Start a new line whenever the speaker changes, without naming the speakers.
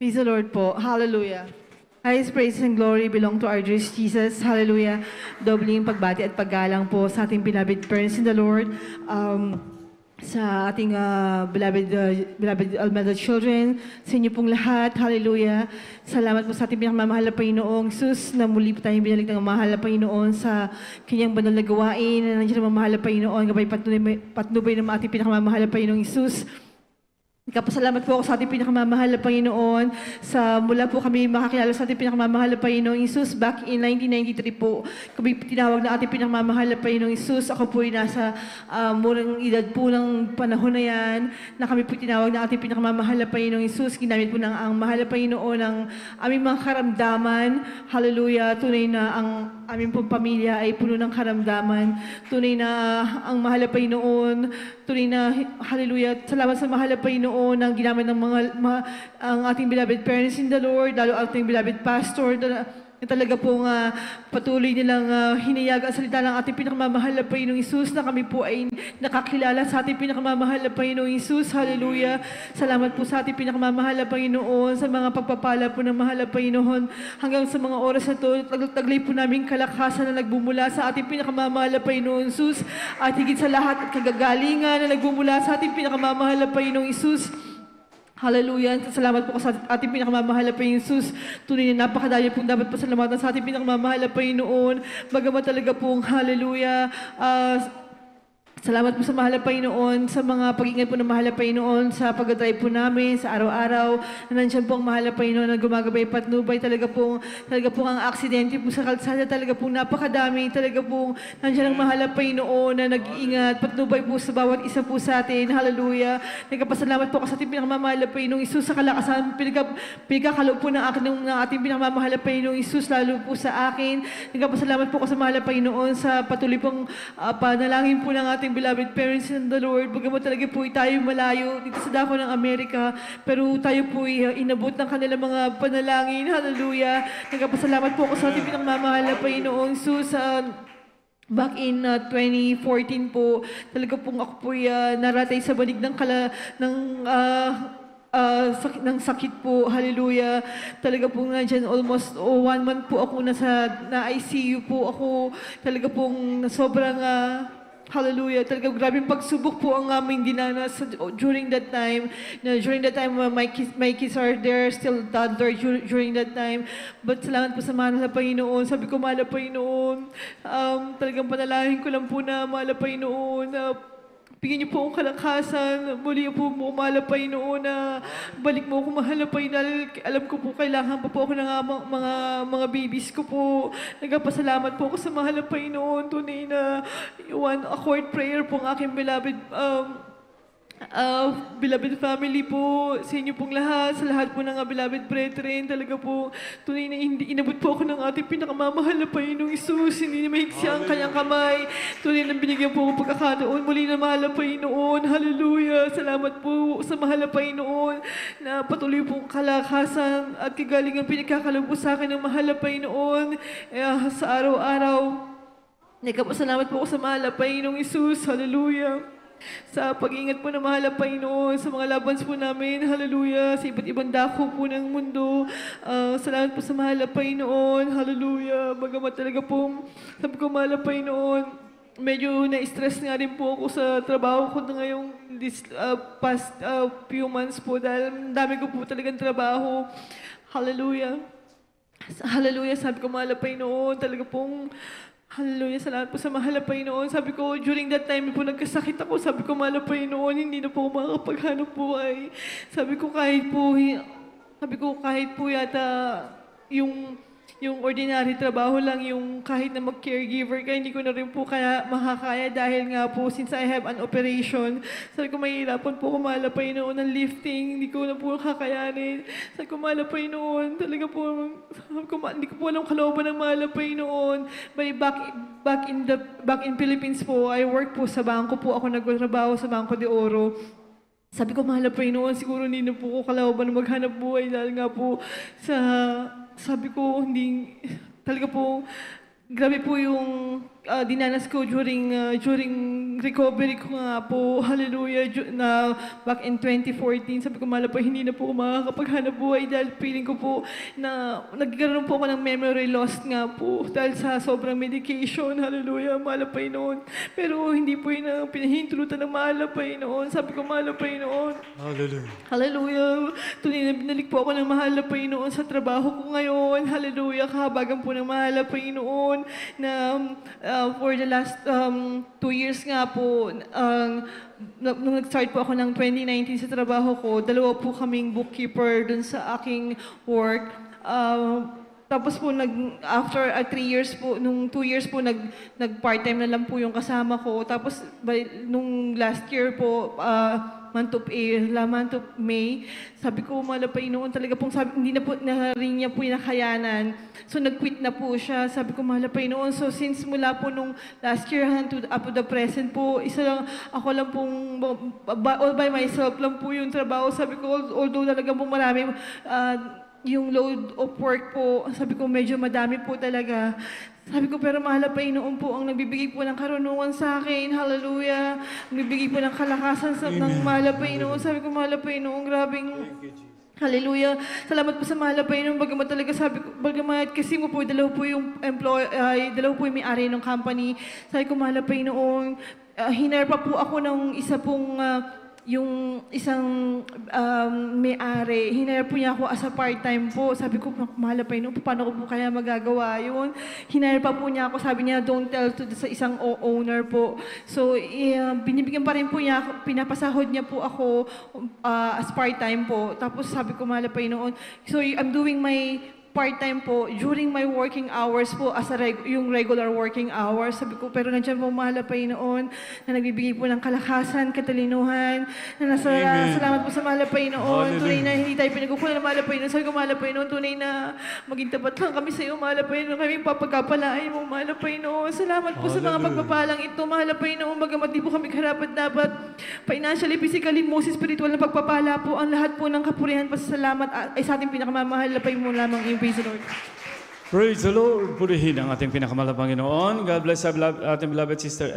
Praise the Lord po. Hallelujah. Highest praise and glory belong to our dear Jesus. Hallelujah. Dobling pagbati at paggalang po sa ating beloved parents in the Lord. Sa ating beloved Almeda children, sa inyo pong lahat. Hallelujah. Salamat po sa ating pinakamamahal na Panginoong Jesus na muli po tayong binalik ng mahal na Panginoon sa kanyang banal na gawain. Na nandiyan ang mamahal na Panginoon. Gabay patnubay ng ating pinakamamahal na Panginoong Jesus. Kapasalamat po ako sa ating pinakamamahal na Panginoon sa mula po kami makakilala sa ating pinakamamahal na Panginoong Isus back in 1993 po. Kami tinawag na ating pinakamamahal na Panginoong Isus. Ako po ay nasa murang edad po ng panahon na yan na kami po tinawag na ating pinakamamahal na Panginoong Isus. Ginamit po ng ang mahal na Panginoon ng aming mga karamdaman. Hallelujah. Tunay na ang aming pong pamilya ay puno ng karamdaman. Tunay na ang mahal na Panginoon. Tunay na, hallelujah. Salamat sa mahal na Panginoon ng ginamit ng ang ating beloved parents in the Lord, lalo ating beloved pastor, na talaga pong patuloy nilang hinayag ang salita ng ating pinakamamahal na Panginoong Isus na kami po ay nakakilala sa ating pinakamamahal na Panginoong Isus. Hallelujah. Salamat po sa ating pinakamamahal na Panginoon sa mga pagpapala po ng mahal na Panginoon hanggang sa mga oras na ito. Taglay po namin kalakasan na nagbumula sa ating pinakamamahal na Panginoong Isus at higit sa lahat at kagagalingan na nagbumula sa ating pinakamamahal na Panginoong Isus. Hallelujah. Salamat po sa ating pinakamamahal na Panginoon Jesus. Tunay na napakadami pong dapat pasalamatan sa ating pinakamamahal na Panginoon. Bagamat talaga pong hallelujah. Salamat po sa mahal na Panginoon, sa mga pag-ingat po ng mahal na Panginoon, sa pag-drive po namin, sa araw-araw, na nandiyan po ang mahal na Panginoon na gumagabay patnubay, talaga pong ang aksidente po sa kalsada, talaga pong napakadami, talaga pong nandiyan ang mahal na Panginoon na nag-iingat, patnubay po sa bawat isa po sa atin, hallelujah. Nagkapasalamat po ako sa ating pinakamamahal na Panginoong Isus, sa kalakasan, pinagkakaloob po ng ating pinakamamahal na Panginoong Isus, lalo po sa akin. Nagkapasalamat po ako sa mahal na Panginoon, sa patuloy pong panalangin po ng ating beloved parents in the Lord. Bagamat talaga po tayo malayo dito sa dako ng Amerika, pero tayo po inabot ng kanilang mga panalangin. Hallelujah. Nagpapasalamat po ako sa ating pinagmamahal na Panginoong Jesus. Back in 2014 po, talaga pong ako po naratay sa banig ng ng sakit po, hallelujah. Talaga pong nandyan almost 1 month po ako na ICU po ako. Talaga pong sobrang hallelujah. Talaga grabing pagsubok po ang aming dinanas during that time. During that time, my kids are there, still toddler during that time. But salamat po sa mahal na Panginoon. Sabi ko, mahal na Panginoon, talagang panalangin ko lang po na mahal na Panginoon, bigyan niyo po akong kalakasan. Muli po mo, mahal na Panginoon, na balik mo ako, mahal na Panginoon. Alam ko po, kailangan pa po ako ng mga babies ko po. Nagpasalamat po ako sa mahal na Panginoon. Tunay na accord prayer po ang aking beloved family po, sa inyo pong lahat, sa lahat po ng beloved brethren, talaga po, tunay na inabot po ako ng ating pinakamamahal na Panginoong Isus. Hindi na mahigsi ang kanyang kamay. Tunay na binigyan po ako pagkakataon. Muli na mahal na Panginoon. Hallelujah. Salamat po sa mahal na Panginoon na patuloy pong kalakasan at kagalingan pinagkakalob po sa akin ng mahal na Panginoon sa araw-araw. Nagkapasalamat po ako sa mahal na Panginoong Isus. Hallelujah. Sa pag-iingat po ng mahal na Panginoon, sa mga labans po namin, hallelujah, sa iba't ibang dako po ng mundo. Salamat po sa mahal na Panginoon, hallelujah. Bagamat talaga po, sabi ko, mahal na Panginoon, medyo na-stress nga rin po ako sa trabaho ko na ngayong past few months po dahil dami ko po talagang trabaho. Hallelujah. Hallelujah, sabi ko, mahal na Panginoon, talaga pong hallelujah, salamat po sa mahal na Panginoon. Sabi ko, during that time po, nagkasakit ako. Sabi ko, mahal na Panginoon, hindi na po ako makakapaghanap buhay. Sabi ko, kahit po yata yung ordinary trabaho lang, yung kahit na mag-caregiver ka, hindi ko na rin po makakaya dahil nga po, since I have an operation, sabi ko, mahihirapan po ako, mahal na Panginoon, ng lifting, hindi ko na po kakayanin. Sabi ko, mahal na Panginoon, talaga po, sabi ko, hindi ko po alam kalooban ng mahal na Panginoon. Back in Philippines po, I work po sa bangko po, ako nagtrabaho sa Bangko de Oro. Sabi ko, mahal na Panginoon, siguro hindi na po ko kalooban na maghanap buhay dahil nga po sabi ko, hindi, talaga po, grabe po yung dinanas ko during recovery ko nga po. Hallelujah. Na back in 2014, sabi ko, mahal na po, hindi na po ako makakapaghanap buhay dahil feeling ko po na nagkaroon po ako ng memory loss nga po dahil sa sobrang medication. Hallelujah. Mahal na Panginoon. Pero hindi po yun ang pinahintulutan ng mahal na Panginoon. Sabi ko, mahal na Panginoon.
Hallelujah.
Hallelujah. Tunay na binalik po ako ng mahal na Panginoon sa trabaho ko ngayon. Hallelujah. Kahabagan po ng mahal na Panginoon na for the last 2 years nga po, nung nag-start po ako ng 2019 sa trabaho ko, 2 po kaming bookkeeper dun sa aking work. Tapos po, after 3 years po, nung 2 years po, nag-part-time na lang po yung kasama ko. Tapos, nung last year po, month of May, sabi ko, mahal na Panginoon, talaga pong sabi, hindi na po, rin niya po yung nakayanan. So, nag-quit na po siya. Sabi ko, mahal na Panginoon. So, since mula po nung last year up to the present po, ako lang pong, all by myself lang po yung trabaho. Sabi ko, although talaga po marami, yung load of work po, sabi ko medyo madami po talaga. Sabi ko, pero mahal na Panginoon po ang nagbibigay po ng karunungan sa akin. Hallelujah. Nagbibigay po ng kalakasan ng mahal na Panginoon. Sabi ko, mahal na Panginoon, grabing Hallelujah. Salamat po sa mahal na Panginoon. Bagamat talaga sabi ko, bagamat kasi mo po, dalawa po yung dalawa po yung may-ari ng company. Sabi ko, mahal na Panginoon, hinire pa po ako ng isa pong yung isang may-ari, hinire po niya ako as a part-time po. Sabi ko, mahal na Panginoon, paano ko po kaya magagawa yun? Hinire pa po niya ako, sabi niya, don't tell to sa isang owner po. So, binibigyan pa rin po niya ako, pinapasahod niya po ako as part-time po. Tapos sabi ko, mahal na Panginoon, so I'm doing my part-time po during my working hours po as yung regular working hours. Sabi ko, pero nandiyan po mahal na Panginoon na nagbibigay po ng kalakasan, katalinuhan, na salamat po sa mahal na Panginoon. Tunay na hindi tayo pinagkukunan ng mahal na Panginoon. Sabi ko, mahal na Panginoon, tunay na maging tapat lang kami sa iyo, mahal na Panginoon. Kami papagkapalain mo, mahal na Panginoon. Salamat po sa mga pagpapalang ito, mahal na Panginoon. Bagamat di po kami karapat-dapat financially, physically, most spiritual na pagpapala po. Ang lahat po ng kapurihan, pasasalamat ay sa ating pinakamamahal na Panginoon lamang. Praise the Lord.
Praise the Lord. Purihin ang ating pinakamalapang Panginoon. God bless our ating beloved sister